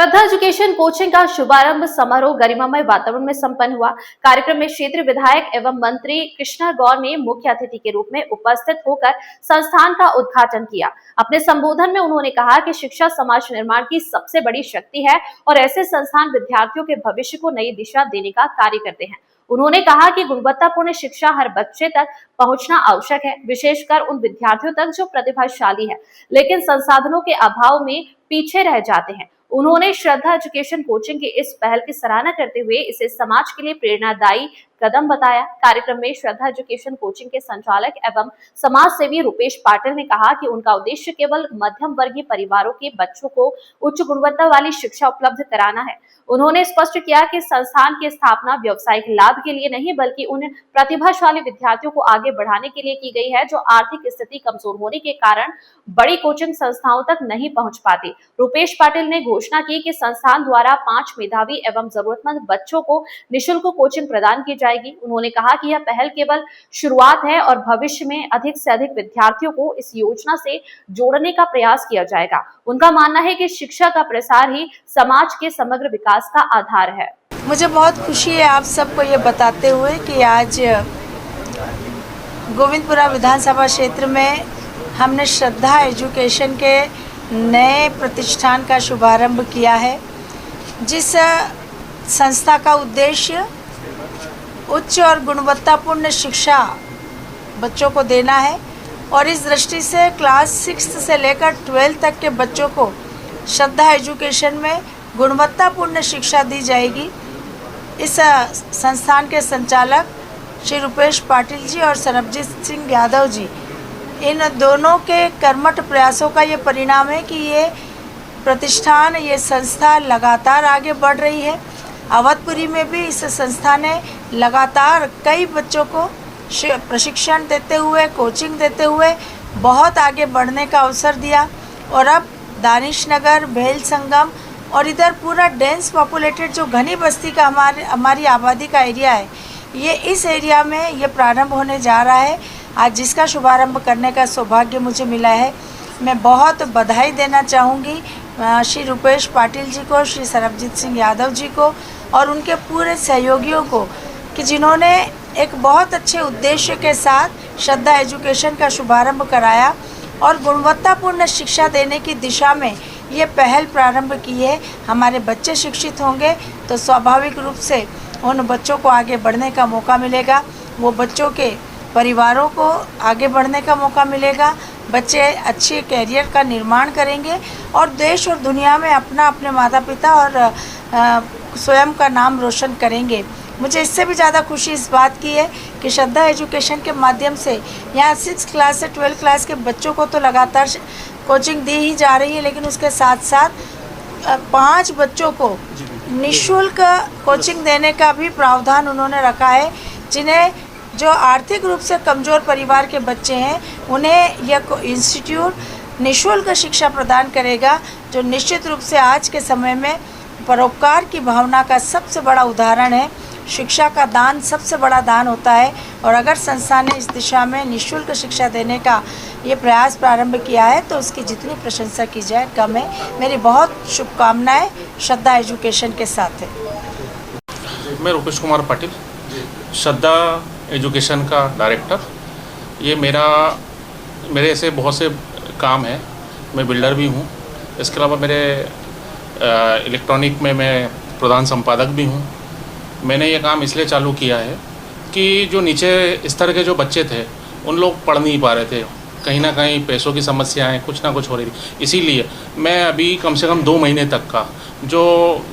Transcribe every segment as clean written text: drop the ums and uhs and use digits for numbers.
श्रद्धा education coaching का शुभारंभ समारोह गरिमामय वातावरण में संपन्न हुआ। कार्यक्रम में क्षेत्रीय विधायक एवं मंत्री कृष्णा गौर ने मुख्य अतिथि के रूप में उपस्थित होकर संस्थान का उद्घाटन किया। अपने संबोधन में उन्होंने कहा कि शिक्षा समाज निर्माण की सबसे बड़ी शक्ति है और ऐसे संस्थान विद्यार्थियों के भविष्य को नई दिशा देने का कार्य करते हैं। उन्होंने कहा कि गुणवत्तापूर्ण शिक्षा हर बच्चे तक पहुंचना आवश्यक है, विशेषकर उन विद्यार्थियों तक जो प्रतिभाशाली है लेकिन संसाधनों के अभाव में पीछे रह जाते हैं। उन्होंने श्रद्धा एजुकेशन कोचिंग की इस पहल की सराहना करते हुए इसे समाज के लिए प्रेरणादायी कदम बताया। कार्यक्रम में श्रद्धा एजुकेशन कोचिंग के संचालक एवं समाज सेवी रुपेश पाटिल ने कहा कि उनका उद्देश्य केवल मध्यम वर्गीय परिवारों के बच्चों को उच्च गुणवत्ता वाली शिक्षा उपलब्ध कराना है। उन्होंने स्पष्ट किया कि संस्थान की स्थापना व्यवसायिक लाभ के लिए नहीं बल्कि उन प्रतिभाशाली विद्यार्थियों को आगे बढ़ाने के लिए की गई है जो आर्थिक स्थिति कमजोर होने के कारण बड़ी कोचिंग संस्थाओं तक नहीं पहुंच पाती। रुपेश पाटिल ने घोषणा की कि संस्थान द्वारा 5 मेधावी एवं जरूरतमंद बच्चों को निःशुल्क कोचिंग प्रदान की जाएगी। उन्होंने कहा कि यह पहल केवल शुरुआत है और भविष्य में अधिक से अधिक विद्यार्थियों को इस योजना से जोड़ने का प्रयास किया जाएगा। उनका मानना है कि शिक्षा का प्रसार ही समाज के समग्र विकास का आधार है। मुझे बहुत खुशी है आप सबको ये बताते हुए कि आज गोविंदपुरा विधानसभा क्षेत्र में हमने श्रद्धा एजुकेशन के नए प्रतिष्ठान का शुभारंभ किया है, जिस संस्था का उद्देश्य उच्च और गुणवत्तापूर्ण शिक्षा बच्चों को देना है और इस दृष्टि से क्लास 6 से लेकर 12 तक के बच्चों को श्रद्धा एजुकेशन में गुणवत्तापूर्ण शिक्षा दी जाएगी। इस संस्थान के संचालक श्री रुपेश पाटिल जी और सरबजीत सिंह यादव जी, इन दोनों के कर्मठ प्रयासों का ये परिणाम है कि ये प्रतिष्ठान, ये संस्था लगातार आगे बढ़ रही है। अवधपुरी में भी इस संस्था ने लगातार कई बच्चों को प्रशिक्षण देते हुए, कोचिंग देते हुए बहुत आगे बढ़ने का अवसर दिया और अब दानिशनगर, भेल संगम और इधर पूरा डेंस पॉपुलेटेड जो घनी बस्ती का हमारी आबादी का एरिया है, ये इस एरिया में ये प्रारंभ होने जा रहा है। आज जिसका शुभारंभ करने का सौभाग्य मुझे मिला है, मैं बहुत बधाई देना चाहूँगी श्री रुपेश पाटिल जी को, श्री सरबजीत सिंह यादव जी को और उनके पूरे सहयोगियों को कि जिन्होंने एक बहुत अच्छे उद्देश्य के साथ श्रद्धा एजुकेशन का शुभारंभ कराया और गुणवत्तापूर्ण शिक्षा देने की दिशा में ये पहल प्रारंभ की है। हमारे बच्चे शिक्षित होंगे तो स्वाभाविक रूप से उन बच्चों को आगे बढ़ने का मौका मिलेगा, वो बच्चों के परिवारों को आगे बढ़ने का मौका मिलेगा, बच्चे अच्छे कैरियर का निर्माण करेंगे और देश और दुनिया में अपने माता पिता और स्वयं का नाम रोशन करेंगे। मुझे इससे भी ज़्यादा खुशी इस बात की है कि श्रद्धा एजुकेशन के माध्यम से यहाँ 6 क्लास से 12 क्लास के बच्चों को तो लगातार कोचिंग दी ही जा रही है, लेकिन उसके साथ साथ 5 बच्चों को निःशुल्क कोचिंग देने का भी प्रावधान उन्होंने रखा है, जिन्हें जो आर्थिक रूप से कमज़ोर परिवार के बच्चे हैं उन्हें यह इंस्टीट्यूट निःशुल्क शिक्षा प्रदान करेगा, जो निश्चित रूप से आज के समय में परोपकार की भावना का सबसे बड़ा उदाहरण है। शिक्षा का दान सबसे बड़ा दान होता है और अगर संस्था ने इस दिशा में निःशुल्क शिक्षा देने का ये प्रयास प्रारंभ किया है तो उसकी जितनी प्रशंसा की जाए कम है। मेरी बहुत शुभकामनाएं श्रद्धा एजुकेशन के साथ है। मैं रुपेश कुमार पाटिल, श्रद्धा एजुकेशन का डायरेक्टर। ये मेरे ऐसे बहुत से काम हैं, मैं बिल्डर भी हूँ, इसके अलावा मेरे इलेक्ट्रॉनिक में मैं प्रधान संपादक भी हूँ। मैंने ये काम इसलिए चालू किया है कि जो नीचे स्तर के जो बच्चे थे उन लोग पढ़ नहीं पा रहे थे, कहीं ना कहीं पैसों की समस्याएं कुछ ना कुछ हो रही थी। इसीलिए मैं अभी कम से कम 2 महीने तक का जो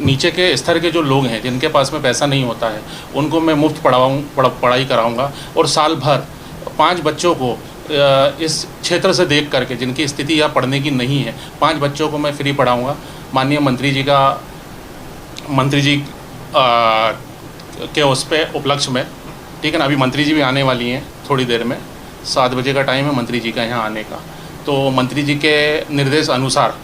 नीचे के स्तर के जो लोग हैं जिनके पास में पैसा नहीं होता है उनको मैं मुफ्त पढ़ाई कराऊँगा और साल भर 5 बच्चों को इस क्षेत्र से देख करके जिनकी स्थिति या पढ़ने की नहीं है 5 बच्चों को मैं फ्री पढ़ाऊँगा। माननीय मंत्री जी के उस पे उपलक्ष्य में, ठीक है ना। अभी मंत्री जी भी आने वाली हैं थोड़ी देर में, 7 बजे का टाइम है मंत्री जी का यहाँ आने का। तो मंत्री जी के निर्देश अनुसार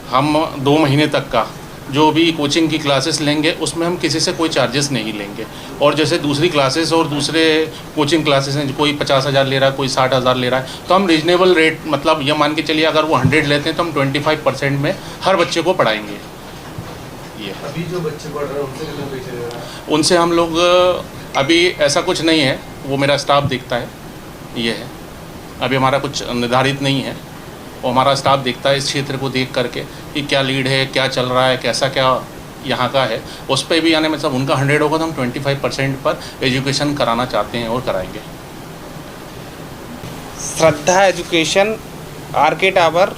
हम 2 महीने तक का जो भी कोचिंग की क्लासेस लेंगे उसमें हम किसी से कोई चार्जेस नहीं लेंगे। और जैसे दूसरी क्लासेस और दूसरे कोचिंग क्लासेस हैं, कोई 50,000 ले रहा है, कोई 60,000 ले रहा है, तो हम रीजनेबल रेट, मतलब ये मान के चलिए अगर वो 100 लेते हैं तो हम 25% में हर बच्चे को पढ़ाएंगे। ये अभी जो बच्चे पढ़ रहे हैं उनसे कितना पैसे ले रहा है? उनसे हम लोग अभी ऐसा कुछ नहीं है, वो मेरा स्टाफ देखता है, ये है। अभी हमारा कुछ निर्धारित नहीं है, वो हमारा स्टाफ देखता है इस क्षेत्र को देख करके कि क्या लीड है, क्या चल रहा है, कैसा क्या यहाँ का है, उस पर भी आने में सब उनका 100 होगा तो हम 25% पर एजुकेशन कराना चाहते हैं और कराएंगे। Shraddha education R K tower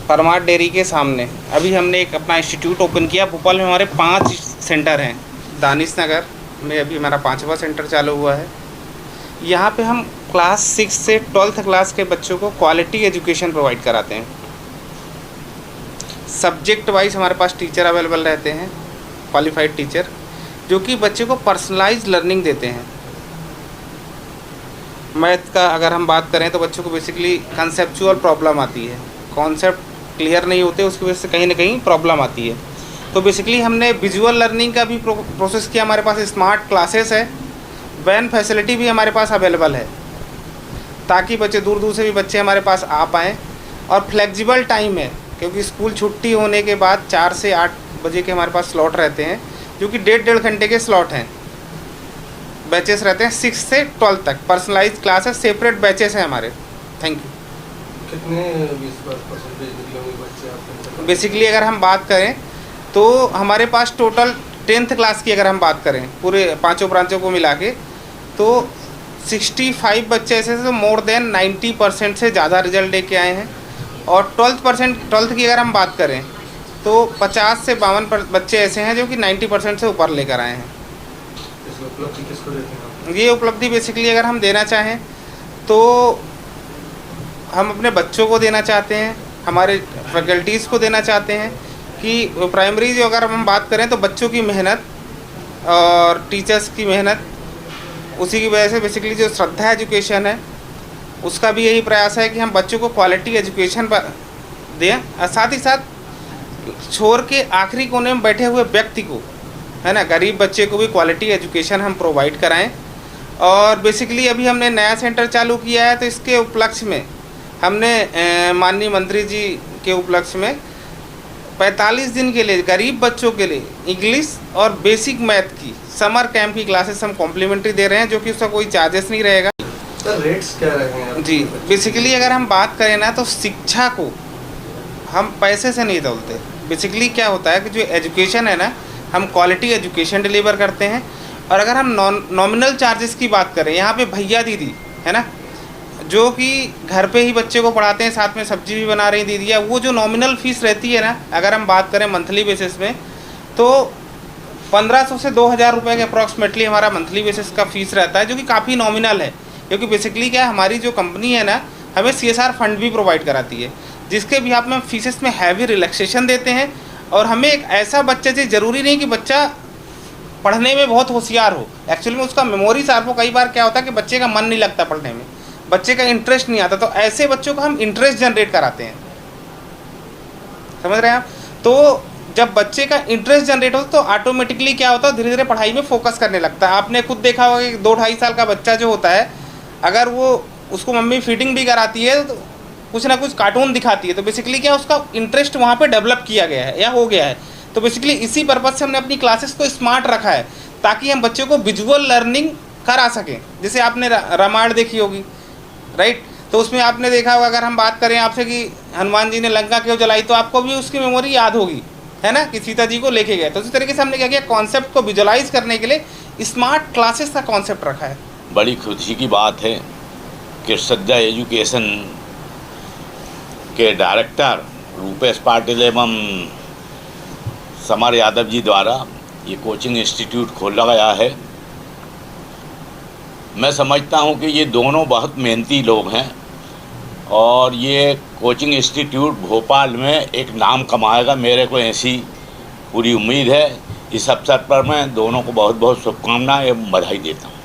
Parmar dairy के सामने अभी हमने एक अपना इंस्टीट्यूट ओपन किया। भोपाल में हमारे 5 सेंटर हैं। दानिश नगर में अभी हमारा 5वां सेंटर चालू हुआ है। यहाँ पे हम क्लास 6 से 12th क्लास के बच्चों को क्वालिटी एजुकेशन प्रोवाइड कराते हैं। सब्जेक्ट वाइज हमारे पास टीचर अवेलेबल रहते हैं, क्वालिफाइड टीचर, जो कि बच्चे को पर्सनलाइज लर्निंग देते हैं। मैथ का अगर हम बात करें तो बच्चों को बेसिकली कंसेप्चुअल प्रॉब्लम आती है, कॉन्सेप्ट क्लियर नहीं होते, उसकी वजह से कहीं ना कहीं प्रॉब्लम आती है। तो बेसिकली हमने विजुअल लर्निंग का भी प्रोसेस किया। हमारे पास स्मार्ट क्लासेस है, वैन फैसिलिटी भी हमारे पास अवेलेबल है, ताकि बच्चे दूर दूर से भी बच्चे हमारे पास आ पाएँ। और फ्लेक्सिबल टाइम है, क्योंकि स्कूल छुट्टी होने के बाद 4 से 8 बजे के हमारे पास स्लॉट रहते हैं, जो कि 1.5 घंटे के स्लॉट हैं। बैचेस रहते हैं 6 से 12 तक, पर्सनलाइज क्लासेस, सेपरेट बैचेस हैं हमारे। Thank you. कितने 20% निकले होंगे बच्चे आपके? बेसिकली अगर हम बात करें तो हमारे पास टोटल 10th क्लास की अगर हम बात करें पूरे 5 ब्रांचों को मिला के, तो 65 बच्चे ऐसे तो मोर देन 90% से ज़्यादा रिजल्ट लेके आए हैं। और 12th की अगर हम बात करें तो 50 से 52 बच्चे ऐसे हैं जो कि 90% से ऊपर लेकर आए हैं। इसमें उपलब्धि किसको देते हैं? ये उपलब्धि बेसिकली अगर हम देना चाहें तो हम अपने बच्चों को देना चाहते हैं, हमारे फैकल्टीज़ को देना चाहते हैं कि प्राइमरी जो अगर हम बात करें तो बच्चों की मेहनत और टीचर्स की मेहनत, उसी की वजह से बेसिकली जो श्रद्धा एजुकेशन है उसका भी यही प्रयास है कि हम बच्चों को क्वालिटी एजुकेशन दें। और साथ ही साथ छोर के आखिरी कोने में बैठे हुए व्यक्ति को, है ना, गरीब बच्चे को भी क्वालिटी एजुकेशन हम प्रोवाइड कराएं। और बेसिकली अभी हमने नया सेंटर चालू किया है, तो इसके उपलक्ष्य में हमने माननीय मंत्री जी के उपलक्ष्य में 45 दिन के लिए गरीब बच्चों के लिए इंग्लिश और बेसिक मैथ की समर कैंप की क्लासेस हम कॉम्प्लीमेंट्री दे रहे हैं, जो कि उसका कोई चार्जेस नहीं रहेगा। सर रेट्स क्या रहेंगे? जी, बेसिकली अगर हम बात करें ना तो शिक्षा को हम पैसे से नहीं तोलते। बेसिकली क्या होता है कि जो एजुकेशन है ना, हम क्वालिटी एजुकेशन डिलीवर करते हैं। और अगर हम नॉमिनल चार्जेस की बात करें, यहाँ पे भैया दीदी है ना, जो कि घर पे ही बच्चे को पढ़ाते हैं, साथ में सब्जी भी बना रही दीदियाँ, वो जो नॉमिनल फ़ीस रहती है ना, अगर हम बात करें मंथली बेसिस में, तो 1500 से 2000 रुपये के अप्रॉक्सीमेटली हमारा मंथली बेसिस का फ़ीस रहता है, जो कि काफ़ी नॉमिनल है। क्योंकि बेसिकली क्या है, हमारी जो कंपनी है ना, हमें CSR फंड भी प्रोवाइड कराती है, जिसके भी आप में फीसेस में हैवी रिलैक्सेशन देते हैं। और हमें एक ऐसा बच्चा चाहिए, ज़रूरी नहीं कि बच्चा पढ़ने में बहुत होशियार हो, एक्चुअली में उसका मेमोरी शार्प हो। कई बार क्या होता है कि बच्चे का मन नहीं लगता पढ़ने में, बच्चे का इंटरेस्ट नहीं आता, तो ऐसे बच्चों को हम इंटरेस्ट जनरेट कराते हैं। समझ रहे हैं आप? तो जब बच्चे का इंटरेस्ट जनरेट होता तो ऑटोमेटिकली क्या होता है, धीरे धीरे पढ़ाई में फोकस करने लगता है। आपने खुद देखा होगा कि 2-2.5 साल का बच्चा जो होता है, अगर वो उसको मम्मी फीडिंग भी कराती है तो कुछ ना कुछ कार्टून दिखाती है, तो बेसिकली क्या उसका इंटरेस्ट वहाँ पे डेवलप किया गया है या हो गया है। तो बेसिकली इसी पर्पज़ से हमने अपनी क्लासेस को स्मार्ट रखा है, ताकि हम बच्चों को विजुअल लर्निंग करा सकें। जैसे आपने रामायण देखी होगी, राइट? तो उसमें आपने देखा होगा, अगर हम बात करें आपसे कि हनुमान जी ने लंका क्यों जलाई, तो आपको भी उसकी मेमोरी याद होगी, है ना, कि सीता जी को लेके गए। तो इसी तरीके से हमने क्या किया, कॉन्सेप्ट को विजुअलाइज करने के लिए स्मार्ट क्लासेस का कॉन्सेप्ट रखा है। बड़ी खुशी की बात है कि श्रद्धा एजुकेशन के डायरेक्टर रूपेश पाटिल एवं समर यादव जी द्वारा ये कोचिंग इंस्टीट्यूट खोला गया है। मैं समझता हूँ कि ये दोनों बहुत मेहनती लोग हैं और ये कोचिंग इंस्टीट्यूट भोपाल में एक नाम कमाएगा, मेरे को ऐसी पूरी उम्मीद है। इस अवसर पर मैं दोनों को बहुत बहुत शुभकामनाएं एवं बधाई देता हूँ।